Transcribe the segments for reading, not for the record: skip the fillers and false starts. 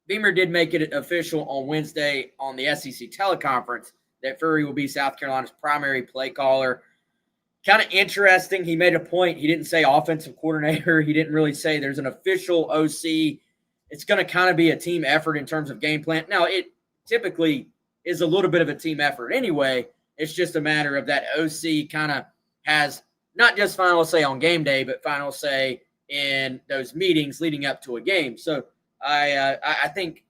Beamer did make it official on Wednesday on the SEC teleconference that Furrey will be South Carolina's primary play caller. Kind of interesting. He made a point. He didn't say offensive coordinator. He didn't really say there's an official OC. It's going to kind of be a team effort in terms of game plan. Now, it typically is a little bit of a team effort anyway. It's just a matter of that OC kind of has not just final say on game day, but final say in those meetings leading up to a game. So I think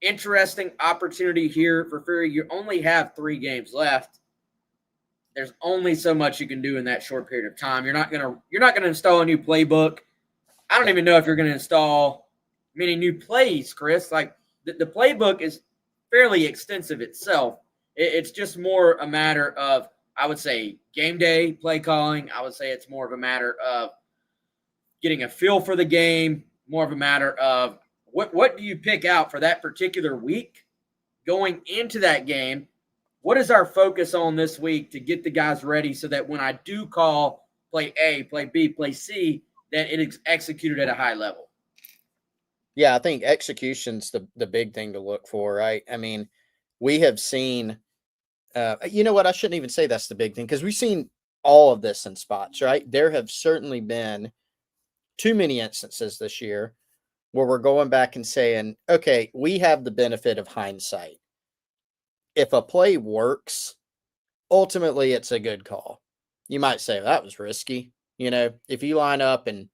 interesting opportunity here for Furrey. You only have 3 games left. There's only so much you can do in that short period of time. You're not gonna install a new playbook. I don't even know if you're gonna install many new plays, Chris. Like the playbook is fairly extensive itself. It's just more a matter of, I would say, game day play calling. I would say it's more of a matter of getting a feel for the game, more of a matter of what do you pick out for that particular week going into that game. What is our focus on this week to get the guys ready so that when I do call play A, play B, play C, that it is executed at a high level? Yeah, I think execution's the big thing to look for, right? I mean, we have seen, you know what? I shouldn't even say that's the big thing because we've seen all of this in spots, right? There have certainly been too many instances this year where we're going back and saying, okay, we have the benefit of hindsight. If a play works, ultimately it's a good call. You might say that was risky. You know, if you line up and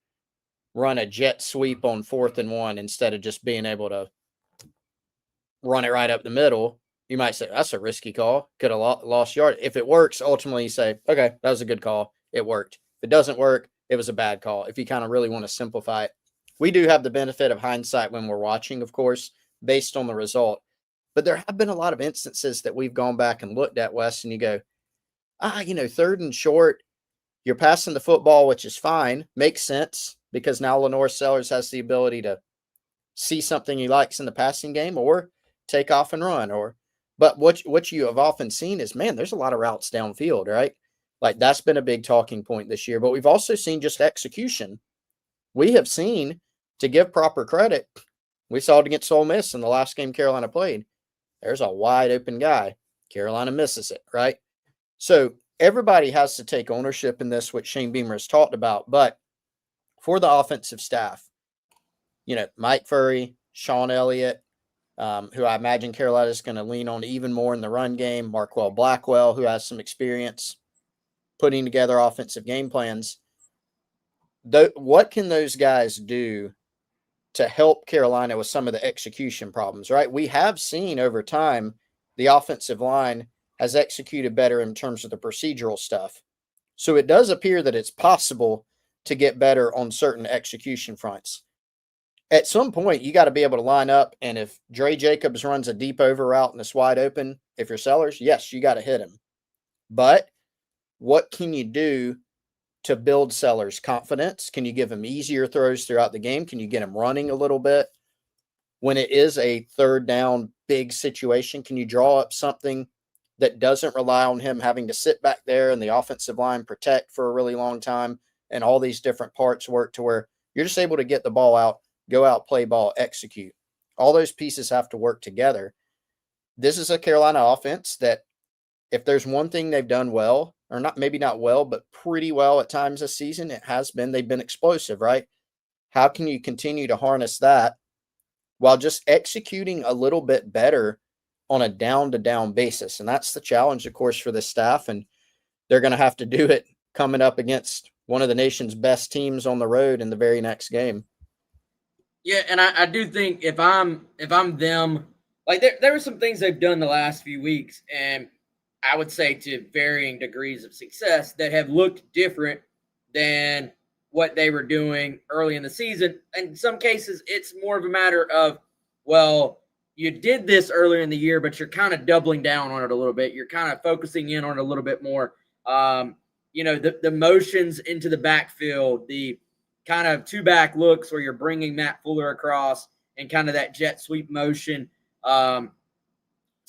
run a jet sweep on 4th and 1 instead of just being able to run it right up the middle, you might say that's a risky call. Could have lost yard. If it works, ultimately you say, okay, that was a good call. It worked. If it doesn't work, it was a bad call. If you kind of really want to simplify it, we do have the benefit of hindsight when we're watching, of course, based on the result. But there have been a lot of instances that we've gone back and looked at, Wes, and you go, 3rd and short, you're passing the football, which is fine, makes sense, because now Lenore Sellers has the ability to see something he likes in the passing game or take off and run. But what you have often seen is, man, there's a lot of routes downfield, right? Like that's been a big talking point this year. But we've also seen just execution. We have seen, to give proper credit, we saw it against Ole Miss in the last game Carolina played. There's a wide open guy. Carolina misses it, right? So everybody has to take ownership in this, which Shane Beamer has talked about. But for the offensive staff, Mike Furrey, Sean Elliott, who I imagine Carolina is going to lean on even more in the run game, Marquell Blackwell, who has some experience putting together offensive game plans. What can those guys do to help Carolina with some of the execution problems, right? We have seen over time the offensive line has executed better in terms of the procedural stuff. So it does appear that it's possible to get better on certain execution fronts. At some point, you got to be able to line up, and if Dre Jacobs runs a deep over route and it's wide open, if you're Sellers, yes, you got to hit him. But what can you do to build Sellers' confidence? Can you give him easier throws throughout the game? Can you get him running a little bit? When it is a 3rd down big situation, can you draw up something that doesn't rely on him having to sit back there and the offensive line protect for a really long time and all these different parts work to where you're just able to get the ball out, go out, play ball, execute. All those pieces have to work together. This is a Carolina offense that if there's one thing they've done well, or not, maybe not well, but pretty well at times this season, it has been, they've been explosive, right? How can you continue to harness that while just executing a little bit better on a down-to-down basis? And that's the challenge, of course, for the staff, and they're going to have to do it coming up against one of the nation's best teams on the road in the very next game. Yeah, and I do think if I'm them, like there were some things they've done the last few weeks, and I would say to varying degrees of success that have looked different than what they were doing early in the season. In some cases, it's more of a matter of, well, you did this earlier in the year, but you're kind of doubling down on it a little bit. You're kind of focusing in on it a little bit more. The motions into the backfield, the kind of 2-back looks where you're bringing Matt Fuller across and kind of that jet sweep motion. Some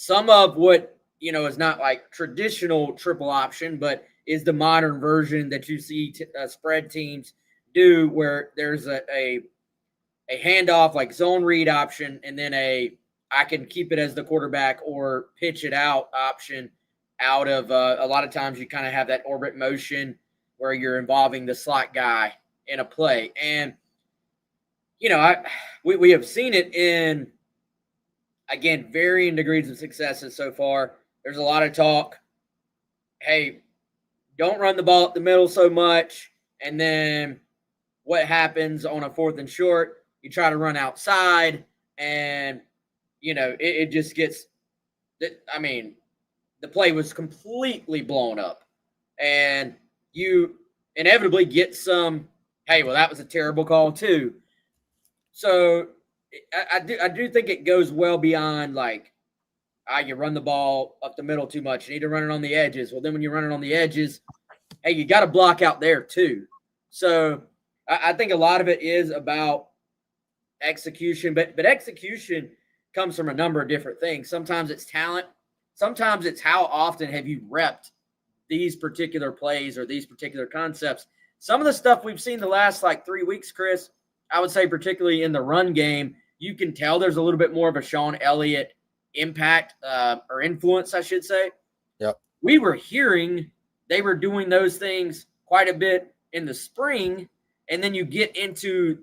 of what, is not like traditional triple option, but is the modern version that you see spread teams do, where there's a handoff, like zone read option, and then I can keep it as the quarterback or pitch it out option out of a lot of times you kind of have that orbit motion where you're involving the slot guy in a play. And, we have seen it in, again, varying degrees of successes so far. There's a lot of talk. Hey, don't run the ball up the middle so much. And then what happens on a 4th and short? You try to run outside, and, it just gets – I mean, the play was completely blown up. And you inevitably get some, hey, well, that was a terrible call too. So I do think it goes well beyond like, you run the ball up the middle too much. You need to run it on the edges. Well, then when you run it on the edges, hey, you got to block out there too. So I think a lot of it is about execution, but execution comes from a number of different things. Sometimes it's talent. Sometimes it's how often have you repped these particular plays or these particular concepts. Some of the stuff we've seen the last 3 weeks, Chris, I would say particularly in the run game, you can tell there's a little bit more of a Sean Elliott impact or influence, I should say. Yep. We were hearing they were doing those things quite a bit in the spring, and then you get into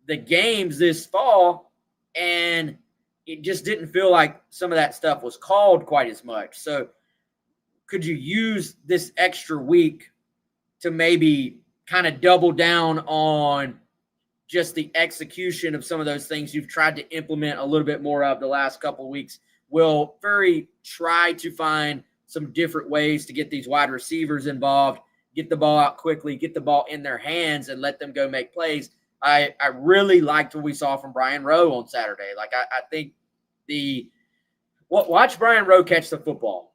the games this fall, and it just didn't feel like some of that stuff was called quite as much. So could you use this extra week to maybe kind of double down on just the execution of some of those things you've tried to implement a little bit more of the last couple of weeks? Will Furrey try to find some different ways to get these wide receivers involved, get the ball out quickly, get the ball in their hands, and let them go make plays? I really liked what we saw from Brian Rowe on Saturday. I think watch Brian Rowe catch the football.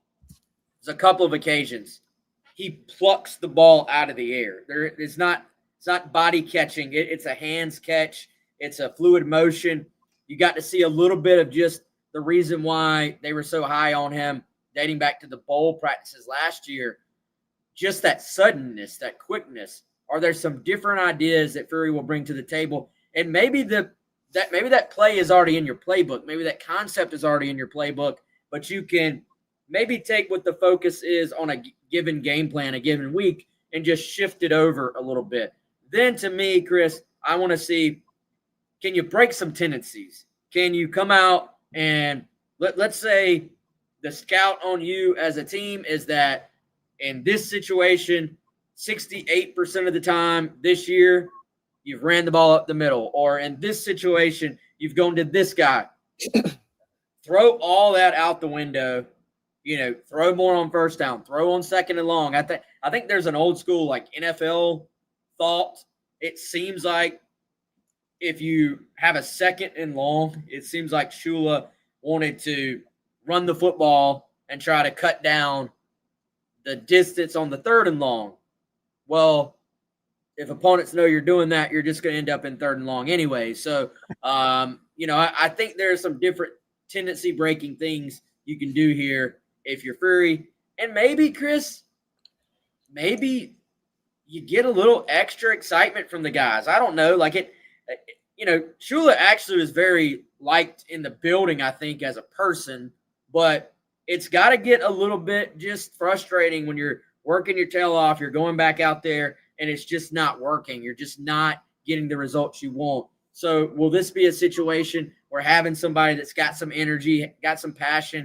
There's a couple of occasions he plucks the ball out of the air. It's not body catching. It's a hands catch. It's a fluid motion. You got to see a little bit of just the reason why they were so high on him dating back to the bowl practices last year. Just that suddenness, that quickness. Are there some different ideas that Furrey will bring to the table? And maybe that play is already in your playbook. Maybe that concept is already in your playbook, but you can maybe take what the focus is on a given game plan, a given week, and just shift it over a little bit. Then to me, Chris, I want to see, can you break some tendencies? Can you come out and let's say the scout on you as a team is that in this situation, 68% of the time this year, you've ran the ball up the middle, or in this situation, you've gone to this guy. Throw all that out the window. Throw more on first down, throw on 2nd and long. I think there's an old school NFL thought. It seems like if you have a 2nd and long, it seems like Shula wanted to run the football and try to cut down the distance on the 3rd and long. Well, if opponents know you're doing that, you're just going to end up in 3rd and long anyway. So, I think there's some different tendency breaking things you can do here if you're Furrey. And maybe, Chris, you get a little extra excitement from the guys. I don't know. Shula actually was very liked in the building, I think, as a person. But it's got to get a little bit just frustrating when you're working your tail off, you're going back out there, and it's just not working. You're just not getting the results you want. So will this be a situation where having somebody that's got some energy, got some passion,